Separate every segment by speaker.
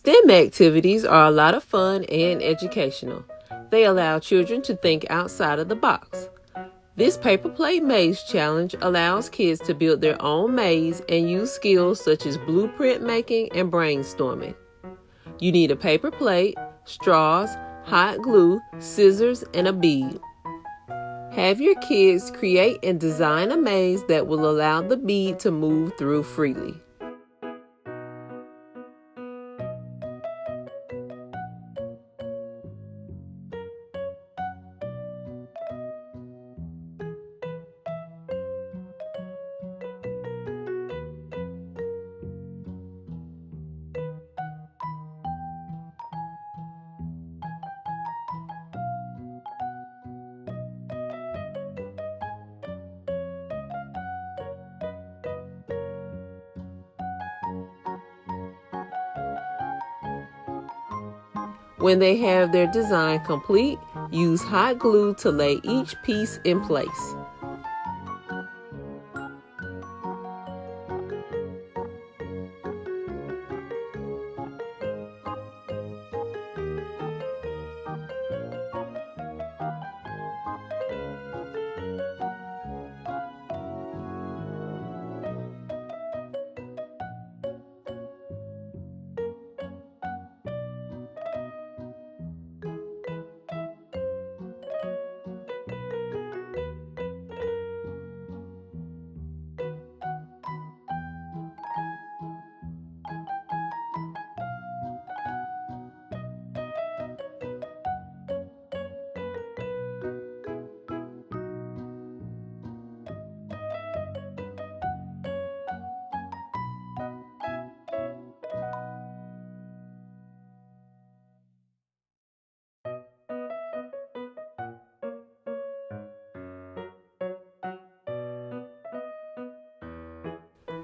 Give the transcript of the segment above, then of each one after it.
Speaker 1: STEM activities are a lot of fun and educational. They allow children to think outside of the box. This paper plate maze challenge allows kids to build their own maze and use skills such as blueprint making and brainstorming. You need a paper plate, straws, hot glue, scissors, and a bead. Have your kids create and design a maze that will allow the bead to move through freely. When they have their design complete, use hot glue to lay each piece in place.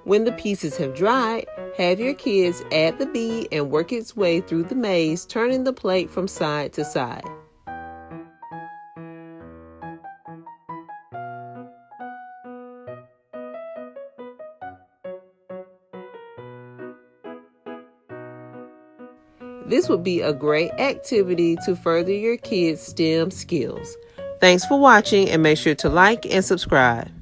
Speaker 1: When the pieces have dried, have your kids add the bead and work its way through the maze, turning the plate from side to side. This would be a great activity to further your kids' STEM skills. Thanks for watching, and make sure to like and subscribe.